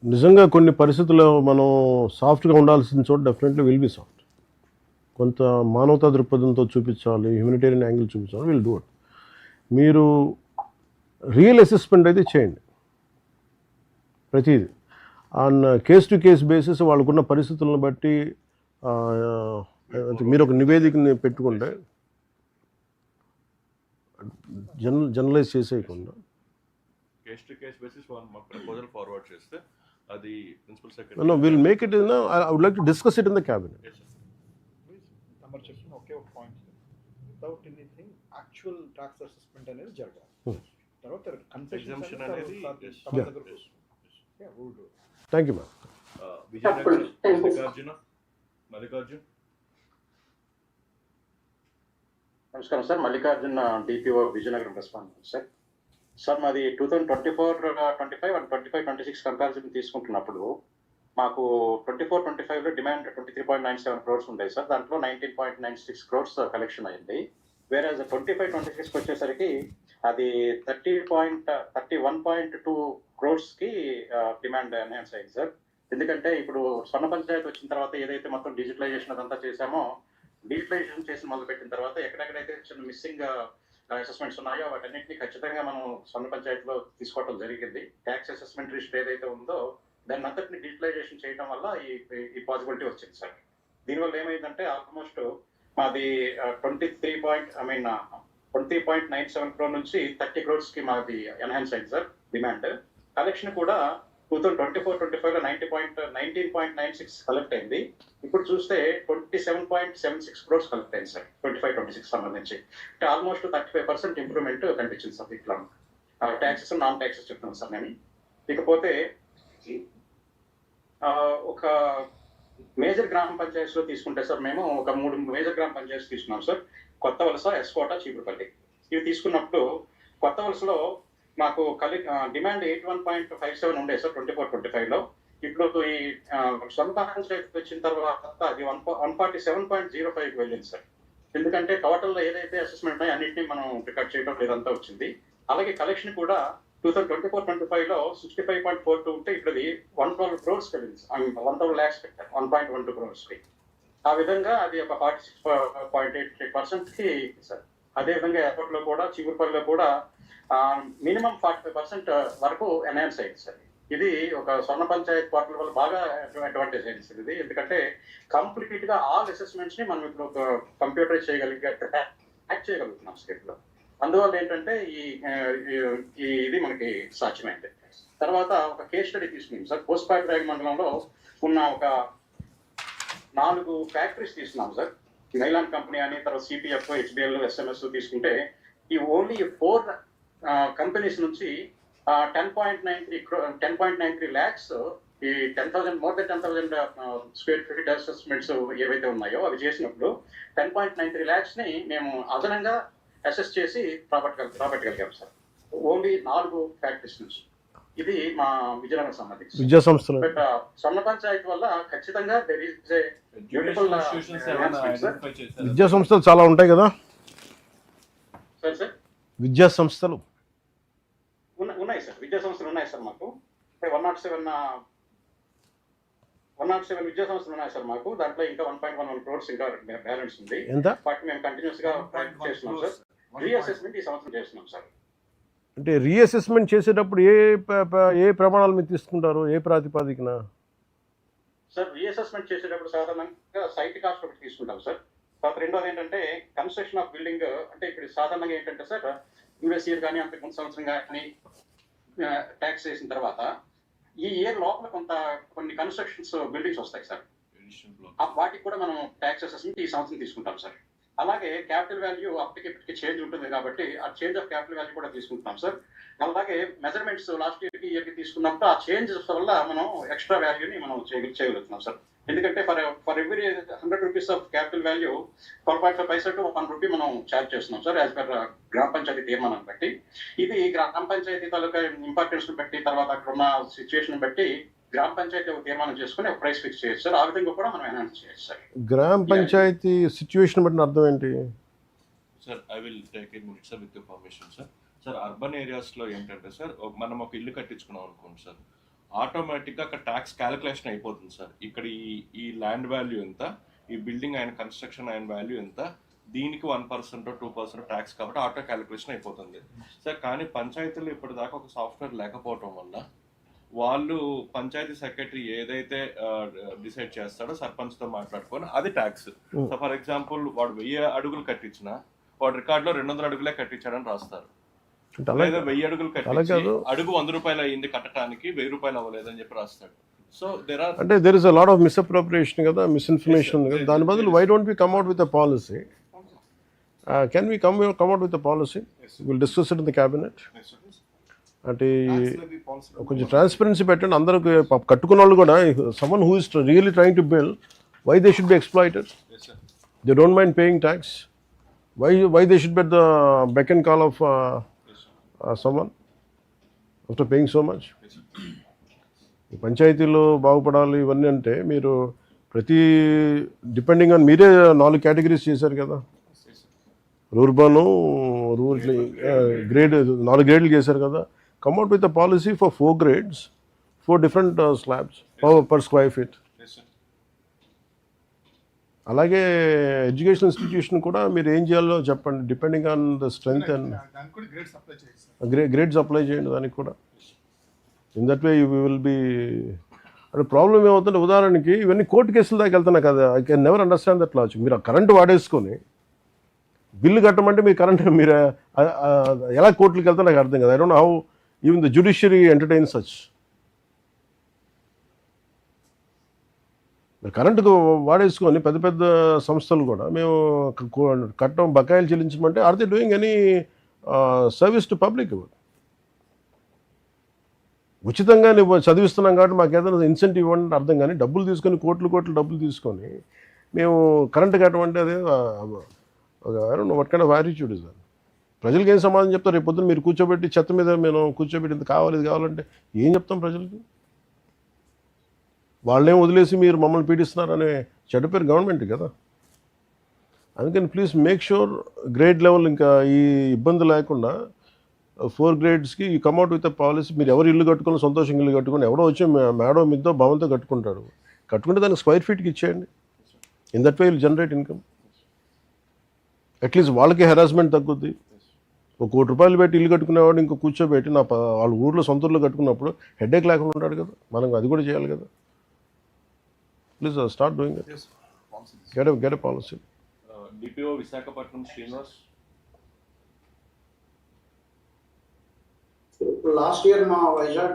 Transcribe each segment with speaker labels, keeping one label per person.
Speaker 1: నిజంగా కొన్ని పరిస్థితుల్లో మనం సాఫ్ట్గా ఉండాల్సిన చోట డెఫినెట్లీ విల్ బి సాఫ్ట్. కొంత మానవతా దృక్పథంతో చూపించాలి, హ్యూమనిటేరియన్ యాంగిల్ చూపించాలి, విల్ డూ ఇట్. మీరు రియల్ అసెస్మెంట్ అయితే చేయండి ప్రతిదీ. On case to case basis వాళ్ళకున్న పరిస్థితులను బట్టి మీరు ఒక నివేదికని పెట్టుకుంటే జనరలైజ్ చేసేయకుండా
Speaker 2: కేస్ టు కేస్ బేసిస్ వాళ్ళు మాకు ప్రపోజల్ ఫార్వర్డ్ చేస్తే అది principal
Speaker 1: No,
Speaker 2: secretary
Speaker 1: we'll make it in I would like to discuss it in the cabinet.
Speaker 3: తమరు చెప్పిన ఒకే ఒక point, without anything actual tax assessment అనేది జరగాలి. తర్వాత
Speaker 2: ఎగ్జామ్షన్ అనేది
Speaker 1: Thank you, ma'am.
Speaker 2: Vizianagaram Mallikarjun
Speaker 4: నమస్కారం sir, Mallikarjun DPO Vizianagaram response sir. Sir మాది 2024-25 and 25-26 comparison తీసుకుంటున్నప్పుడు మాకు 24-25లో డిమాండ్ 23.97 crores ఉండేది సార్. దాంట్లో 19.96 crores కలెక్షన్ అయింది. వేరే 25-26 వచ్చేసరికి అది 31.2 crores డిమాండ్ ఎన్హాన్స్ అయింది సార్. ఎందుకంటే ఇప్పుడు స్వర్ణ పంచాయతీ వచ్చిన తర్వాత ఏదైతే మొత్తం డిజిటలైజేషన్ అదంతా చేశామో, డిజిటలైజేషన్ చేసి మొదలు పెట్టిన తర్వాత ఎక్కడెక్కడైతే చిన్న మిస్సింగ్ అసెస్మెంట్స్ ఉన్నాయో వాటన్నింటినీ ఖచ్చితంగా మనం స్వర్ణ పంచాయతీలో తీసుకోవడం జరిగింది. ట్యాక్స్ అసెస్మెంట్ రిజిస్టర్ ఏదైతే ఉందో దాన్ని అంతటిని డిజిటలైజేషన్ చేయడం వల్ల ఈ పాసిబిలిటీ వచ్చింది సార్. దీనివల్ల ఏమైందంటే ఆల్మోస్ట్ మాది 20.97 crore నుంచి 30 crores మాది ఎన్హాన్స్ అయింది సార్ డిమాండ్. కలెక్షన్ కూడా 2024-25లో 19.96 కలెక్ట్ అయింది. ఇప్పుడు చూస్తే 27.76 crores కలెక్ట్ అయింది సార్ 25-26 సంబంధించి. అంటే ఆల్మోస్ట్ 35% ఇంప్రూవ్మెంట్ కనిపించింది సార్ ఇట్లా ట్యాక్సెస్ నాన్ ట్యాక్సెస్ చెప్తున్నాను సార్ నేను. ఇకపోతే ఒక మేజర్ గ్రామ పంచాయతీలో తీసుకుంటే సార్ మేము ఒక 3 మేజర్ గ్రామ పంచాయతీస్ తీసుకున్నాం సార్. కొత్త వలస, ఎస్కోట, చీపురుపల్లి. ఇవి తీసుకున్నప్పుడు కొత్త వలసలో మాకు డిమాండ్ 81.57 ఉండే సార్ 24-25లో. ఇప్పుడు ఈ స్వర్ణ పంచాయతీ వచ్చిన తర్వాత అది 147.05 వెళ్ళింది సార్. ఎందుకంటే టోటల్లో ఏదైతే అసెస్మెంట్ ఉన్నాయో అన్నింటినీ మనం రికార్డ్ చేయడం లేదంతా వచ్చింది. అలాగే కలెక్షన్ కూడా 2024-25లో 65.42 ఉంటే ఇప్పుడు 112 crores వెళ్ళింది. 112 lakhs పెట్టారు 1.12 crores. ఆ విధంగా అది ఒక 46.83% సార్. అదేవిధంగా ఎయిర్పోర్ట్లో కూడా చీపురుపల్లిలో కూడా మినిమం 45% వరకు ఎన్హాన్స్ అయింది సార్. ఇది ఒక స్వర్ణ పంచాయత్ పోర్టల్ వల్ల బాగా అడ్వాంటేజ్ అయింది సార్ ఇది. ఎందుకంటే కంప్లీట్ గా ఆల్ అసెస్మెంట్స్ ని మనం ఇప్పుడు ఒక కంప్యూటరైజ్ యాక్ట్ చేయగలుగుతున్నాం స్టేట్ లో. అందువల్ల ఏంటంటే ఇది మనకి సాధ్యమైంది. తర్వాత ఒక కేస్ స్టడీ తీసుకున్నాం సార్. పోస్ట్పాడ్రాగ్ మండలంలో ఉన్న ఒక 4 ఫ్యాక్టరీస్ తీసుకున్నాం సార్. నైలాన్ కంపెనీ అని, తర్వాత సిపిఎఫ్, హెచ్బిఎల్, ఎస్ఎంఎస్ తీసుకుంటే ఈ ఓన్లీ 4 కంపెనీస్ నుంచి 10.93 lakhs ఈ 10,000 more than 10,000 square feet assessments ఏవైతే ఉన్నాయో అవి చేసినప్పుడు 10.93 lakhs ని మేము అదనంగా అసెస్ చేసి రాబట్టగలిగాం సార్. ఓన్లీ 4 ఫ్యాక్టరీస్ నుంచి. ఇది మా విజయనగరం సంబంధించి
Speaker 1: విద్యా సంస్థలు.
Speaker 4: బట్ స్వర్ణ పంచాయతీ వల్ల ఖచ్చితంగా there is a beautiful
Speaker 1: విద్యా సంస్థలు చాలా ఉంటాయి కదా
Speaker 4: సార్.
Speaker 1: విద్యా సంస్థలు
Speaker 4: ఉన్నాయి సార్, విద్యా సంస్థలు ఉన్నాయి సార్ మాకు. 107 విద్యా సంస్థలు ఉన్నాయి సార్ మాకు. దాంట్లో ఇంకా 1.11 crores ఇంకా బ్యాలెన్స్ ఉంది.
Speaker 1: ఎంత?
Speaker 4: బట్ మేము కంటిన్యూస్ గా చేస్తున్నాం సార్. రీఅసెస్మెంట్ ఈ సంవత్సరం చేస్తున్నాం సార్.
Speaker 1: అంటే రీఅసెస్మెంట్ చేసేటప్పుడు ఏ ప్రమాణాలు మీరు తీసుకుంటారు, ఏ ప్రాతిపదికన
Speaker 4: సార్? రీఅసెస్మెంట్ చేసేటప్పుడు సాధారణంగా సైట్ కాస్ట్ ఒకటి తీసుకుంటాం సార్. తర్వాత రెండోది ఏంటంటే కన్స్ట్రక్షన్ ఆఫ్ బిల్డింగ్. అంటే ఇప్పుడు సాధారణంగా ఏంటంటే సార్ ప్రీవియస్ ఇయర్ కానీ అంతకు ముందు సంవత్సరం కానీ ట్యాక్స్ చేసిన తర్వాత ఈ ఇయర్ లోపల కొన్ని కన్స్ట్రక్షన్స్ బిల్డింగ్స్ వస్తాయి సార్. వాటికి కూడా మనం ట్యాక్స్ అసెస్మెంట్ ఈ సంవత్సరం తీసుకుంటాం సార్. అలాగే క్యాపిటల్ వాల్యూ అప్పటికి ఇప్పటికి చేంజ్ ఉంటుంది కాబట్టి ఆ చేంజ్ ఆఫ్ క్యాపిటల్ వాల్యూ కూడా తీసుకుంటున్నాం సార్. అలాగే మెజర్మెంట్స్ లాస్ట్ ఇయర్కి తీసుకున్నప్పుడు ఆ చేంజెస్ వల్ల మనం ఎక్స్ట్రా వాల్యూని మనం చేయగలుగుతున్నాం సార్. ఎందుకంటే for every 100 rupees of capital value 12.5 paisa to 1 rupee మనం ఛార్జ్ చేస్తున్నాం సార్ యాజ్ పర్ గ్రామ పంచాయతీ తీర్మానం బట్టి. ఇది గ్రామ పంచాయతీ తాలూకా ఇంపార్టెన్స్ బట్టి, తర్వాత అక్కడ ఉన్న సిచ్యువేషన్ బట్టి గ్రామ పంచాయతీ తీర్మానం చేసుకుని ఒక ప్రైస్ ఫిక్స్ చేయొచ్చు సార్. ఆ విధంగా కూడా మనం ఎన్హాన్స్ చేయొచ్చు సార్.
Speaker 1: గ్రామ పంచాయతీ సిచ్యువేషన్ బట్టి అర్థం ఏంటి
Speaker 2: sir? I will take it minutes with your permission sir. Sir urban ఏరియాస్లో ఏంటంటే సార్ మనం ఒక ఇల్లు కట్టించుకున్నాం అనుకోండి సార్, ఆటోమేటిక్గా అక్కడ ట్యాక్స్ క్యాలిక్యులేషన్ అయిపోతుంది సార్. ఇక్కడ ఈ ల్యాండ్ వాల్యూ ఎంత, ఈ బిల్డింగ్ అయిన కన్స్ట్రక్షన్ అయిన వాల్యూ ఎంత, దీనికి 1% 2% ట్యాక్స్ కాబట్టి ఆటో క్యాలిక్యులేషన్ అయిపోతుంది సార్. కానీ పంచాయతీలు ఇప్పటిదాకా ఒక సాఫ్ట్వేర్ లేకపోవటం వల్ల వాళ్ళు పంచాయతీ సెక్రటరీ ఏదైతే డిసైడ్ చేస్తాడో సర్పంచ్తో మాట్లాడుకొని అది ట్యాక్స్. సో ఫర్ ఎగ్జాంపుల్ వాడు 1000 అడుగులు కట్టించిన వాడు రికార్డులో 200 అడుగులే కట్టించాడని రాస్తారు. లేదా 1000 అడుగులు కట్టించి అడుగు 100 రూపాయలు అయ్యింది కట్టడానికి, 1000 రూపాయలు అవ్వలేదని చెప్పి రాస్తాడు. సో
Speaker 1: అంటే there is a lot of misappropriation కదా, మిస్ఇన్ఫర్మేషన్ ఉంది కదా. దాని బదులు why don't we come out with a policy? Can we come out with a policy? Will discuss it in the cabinet. అంటే కొంచెం ట్రాన్స్పరెన్సీ పెట్టండి అందరికి. కట్టుకున్న వాళ్ళు కూడా someone who is really trying to build, why they should be exploited? They don't mind paying tax. Why they should bet the back and call of someone after paying so much? ఈ పంచాయతీలో బాగుపడాలి ఇవన్నీ అంటే మీరు ప్రతి depending on మీరే 4 categories చేశారు కదా. రూర్బను గ్రేడ్ 4 గ్రేడ్లు చేశారు కదా. Come out with a policy for 4 grades, 4 different slabs per square feet. అలాగే ఎడ్యుకేషన్ ఇన్స్టిట్యూషన్ కూడా మీరు ఏం చేయాలో చెప్పండి, depending on the strength and grades apply చేయండి దానికి కూడా. In that way you will be. అంటే ప్రాబ్లం ఏమవుతుంటే ఉదాహరణకి ఇవన్నీ కోర్టు కేసుల దాకా వెళ్తున్నా కదా. I can never understand that logic. మీరు ఆ కరెంటు వాడేసుకొని బిల్లు కట్టమంటే మీ కరెంట్ మీరు ఎలా కోర్టులకు వెళ్తే నాకు అర్థం కదా. I don't know how even the judiciary entertain such. కరెంటుకు వాడేసుకొని పెద్ద పెద్ద సంస్థలు కూడా మేము కట్టడం బకాయిలు చెల్లించమంటే are they doing any service to public? ఉచితంగా నువ్వు చదివిస్తున్నాం కాబట్టి మాకు ఏదైనా ఇన్సెంటివ్ ఇవ్వండి అర్థం. కానీ డబ్బులు తీసుకొని కోట్లు డబ్బులు తీసుకొని మేము కరెంటు కట్టమంటే అదే what kind of attitude is that? ప్రజలకి ఏం సమాధానం చెప్తారు? రేపు పొద్దున మీరు కూర్చోబెట్టి చెత్త మీద మేము కూర్చోబెట్టి ఇంత కావాలి ఇది కావాలంటే ఏం చెప్తాం ప్రజలకి? వాళ్ళేం వదిలేసి మీరు మమ్మల్ని పీడిస్తున్నారనే చెడ్డ పేరు గవర్నమెంట్ కదా. అందుకని please make sure grade level ఇంకా ఈ ఇబ్బంది లేకుండా 4 గ్రేడ్స్కి ఈ కమ్అట్ విత్ అ పాలసీ. మీరు ఎవరు ఇల్లు కట్టుకుని సంతోషంగా ఇల్లు కట్టుకుని ఎవడో వచ్చి మేడో మిద్దో భవంతో కట్టుకుంటాడు. కట్టుకుంటే దానికి స్క్వేర్ ఫీట్కి ఇచ్చేయండి. In that way will generate income. At least వాళ్ళకి హెరాస్మెంట్ తగ్గుద్ది. ఒక 1 కోటి రూపాయలు పెట్టి ఇల్లు కట్టుకునేవాడు ఇంకో కూర్చోబెట్టి వాళ్ళ ఊర్లో సొంత ఊర్లో కట్టుకున్నప్పుడు హెడేక్ లేకుండా ఉంటాడు కదా. మనం అది కూడా చేయాలి కదా. Please start doing it. Get a policy.
Speaker 2: DPO Visakhapatnam Srinivas.
Speaker 5: Last year మా వైజాగ్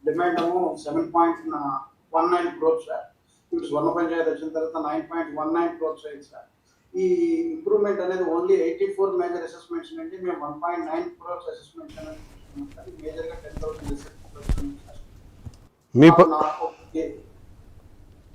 Speaker 5: డిమాండ్ ఏమో 7.19 crores సార్. ఇప్పుడు స్వర్ణ పంచాయతీ వచ్చిన తర్వాత 9.19 crores అయింది సార్. ఈ ఇంప్రూవ్మెంట్ అనేది ఓన్లీ 84 మేజర్ అసెస్మెంట్స్ నుండి మేము 1.9 crores అసెస్మెంట్స్ అనేది మేజర్గా 10,000
Speaker 1: మీ